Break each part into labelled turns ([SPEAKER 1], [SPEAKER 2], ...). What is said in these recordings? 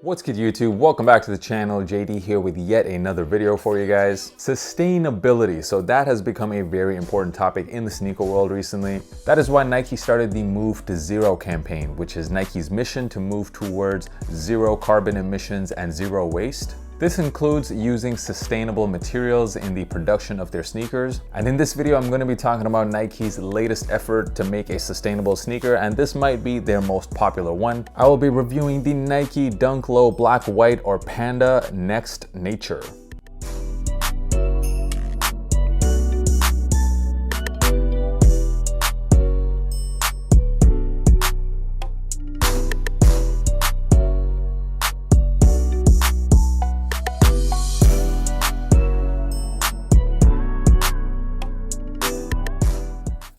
[SPEAKER 1] What's good, YouTube? Welcome back to the channel. JD here with yet another video for you guys. Sustainability. So that has become a very important topic in the sneaker world recently. That is why Nike started the Move to Zero campaign, which is Nike's mission to move towards zero carbon emissions and zero waste. This includes using sustainable materials in the production of their sneakers. And in this video, I'm going to be talking about Nike's latest effort to make a sustainable sneaker, and this might be their most popular one. I will be reviewing the Nike Dunk Low Black, White, or Panda Next Nature.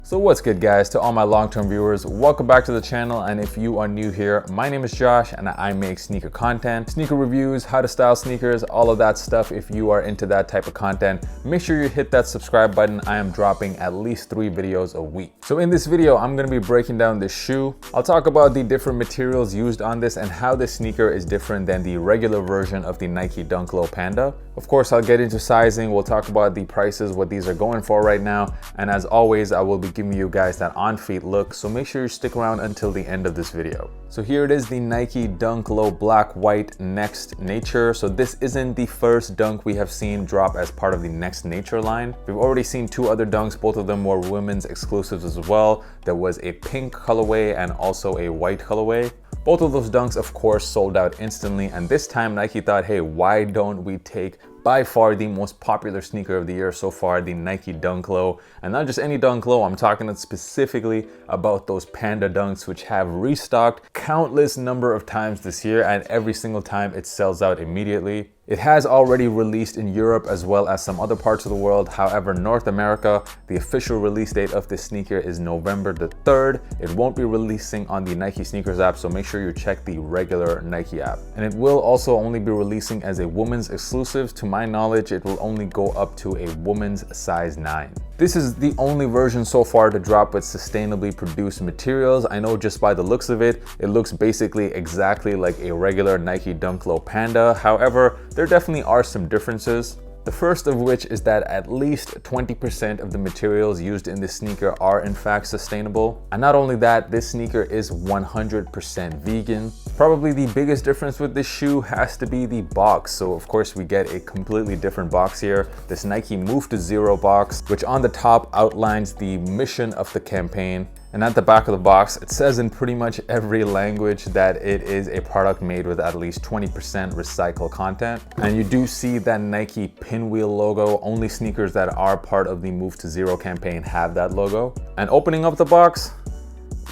[SPEAKER 1] So what's good, guys? To all my long-term viewers, welcome back to the channel. And if you are new here, my name is Josh and I make sneaker content, sneaker reviews, how to style sneakers, all of that stuff. If you are into that type of content, make sure you hit that subscribe button. I am dropping at least 3 videos a week. So in this video, I'm going to be breaking down this shoe. I'll talk about the different materials used on this and how this sneaker is different than the regular version of the Nike Dunk Low Panda. Of course, I'll get into sizing. We'll talk about the prices, what these are going for right now. And as always, I will be giving you guys that on-feet look, so make sure you stick around until the end of this video. So here it is, the Nike Dunk Low Black, White Next Nature. So this isn't the first dunk we have seen drop as part of the Next Nature line. We've already seen 2 other dunks, both of them were women's exclusives as well. There was a pink colorway and also a white colorway. Both of those dunks, of course, sold out instantly, and this time Nike thought, hey, why don't we take by far the most popular sneaker of the year so far, the Nike Dunk Low, and not just any Dunk Low, I'm talking specifically about those Panda dunks, which have restocked countless number of times this year, and every single time it sells out immediately. It has already released in Europe as well as some other parts of the world. However, North America, the official release date of this sneaker is November the 3rd. It won't be releasing on the Nike Sneakers app, so make sure you check the regular Nike app. And it will also only be releasing as a woman's exclusive. To my knowledge, it will only go up to a woman's size 9. This is the only version so far to drop with sustainably produced materials. I know just by the looks of it, it looks basically exactly like a regular Nike Dunk Low Panda. However, there definitely are some differences. The first of which is that at least 20% of the materials used in this sneaker are in fact sustainable. And not only that, this sneaker is 100% vegan. Probably the biggest difference with this shoe has to be the box. So of course we get a completely different box here. This Nike Move to Zero box, which on the top outlines the mission of the campaign. And at the back of the box, it says in pretty much every language that it is a product made with at least 20% recycled content. And you do see that Nike pinwheel logo. Only sneakers that are part of the Move to Zero campaign have that logo. And opening up the box,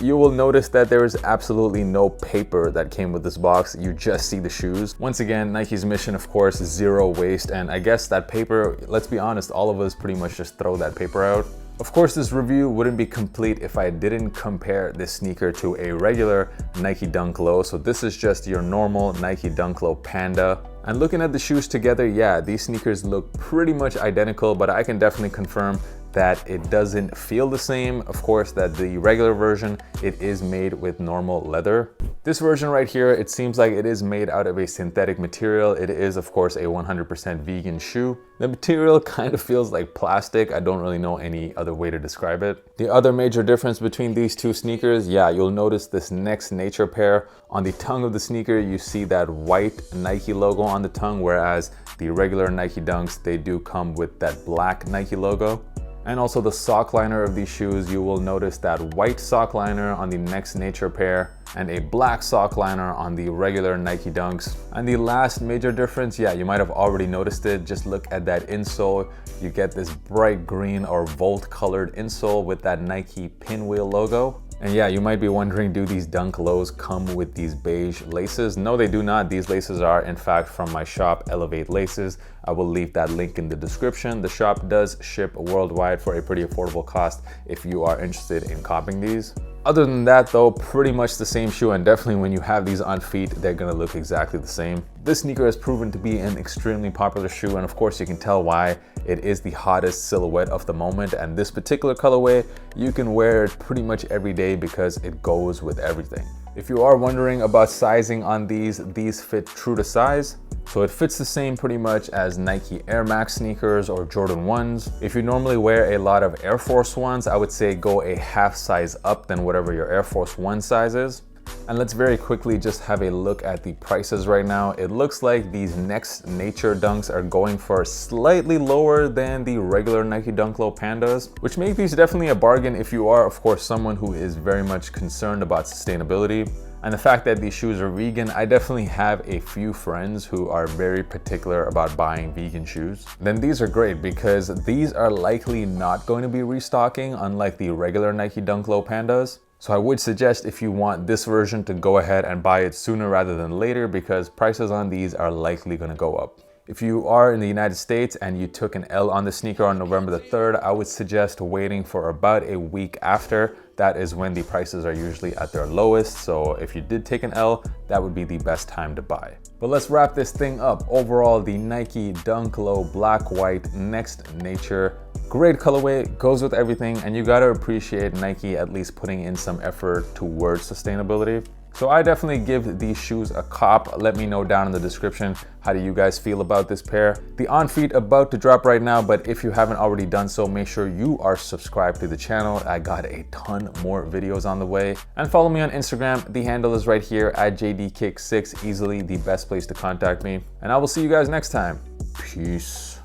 [SPEAKER 1] you will notice that there is absolutely no paper that came with this box. You just see the shoes. Once again, Nike's mission, of course, is zero waste. And I guess that paper, let's be honest, all of us pretty much just throw that paper out. Of course, this review wouldn't be complete if I didn't compare this sneaker to a regular Nike Dunk Low. So this is just your normal Nike Dunk Low Panda. And looking at the shoes together, yeah, these sneakers look pretty much identical, but I can definitely confirm that it doesn't feel the same. Of course, that the regular version, it is made with normal leather. This version right here, it seems like it is made out of a synthetic material. It is, of course, a 100% vegan shoe. The material kind of feels like plastic. I don't really know any other way to describe it. The other major difference between these 2 sneakers, yeah, you'll notice this Next Nature pair. On the tongue of the sneaker, you see that white Nike logo on the tongue, whereas the regular Nike Dunks, they do come with that black Nike logo. And also the sock liner of these shoes, you will notice that white sock liner on the Next Nature pair and a black sock liner on the regular Nike Dunks. And the last major difference, yeah, you might have already noticed it. Just look at that insole. You get this bright green or Volt colored insole with that Nike pinwheel logo. And yeah, you might be wondering, do these Dunk Lows come with these beige laces? No, they do not. These laces are in fact from my shop, Elevate Laces. I will leave that link in the description. The shop does ship worldwide for a pretty affordable cost if you are interested in copying these. Other than that though, pretty much the same shoe, and definitely when you have these on feet, they're gonna look exactly the same. This sneaker has proven to be an extremely popular shoe, and of course you can tell why. It is the hottest silhouette of the moment, and this particular colorway, you can wear it pretty much every day because it goes with everything. If you are wondering about sizing on these fit true to size. So it fits the same pretty much as Nike Air Max sneakers or Jordan 1s. If you normally wear a lot of Air Force 1s, I would say go a half size up than whatever your Air Force 1 size is. And let's very quickly just have a look at the prices right now. It looks like these Next Nature Dunks are going for slightly lower than the regular Nike Dunk Low Pandas, which make these definitely a bargain if you are, of course, someone who is very much concerned about sustainability. And the fact that these shoes are vegan, I definitely have a few friends who are very particular about buying vegan shoes. Then these are great because these are likely not going to be restocking, unlike the regular Nike Dunk Low Pandas. So I would suggest if you want this version to go ahead and buy it sooner rather than later, because prices on these are likely going to go up. If you are in the United States and you took an L on the sneaker on November the 3rd, I would suggest waiting for about a week after. That is when the prices are usually at their lowest. So if you did take an L, that would be the best time to buy. But let's wrap this thing up. Overall, the Nike Dunk Low Black White Next Nature, great colorway, goes with everything, and you gotta appreciate Nike at least putting in some effort towards sustainability. So I definitely give these shoes a cop. Let me know down in the description, how do you guys feel about this pair? The on feet about to drop right now, but if you haven't already done so, make sure you are subscribed to the channel. I got a ton more videos on the way. And follow me on Instagram. The handle is right here at JDKick6, easily the best place to contact me. And I will see you guys next time. Peace.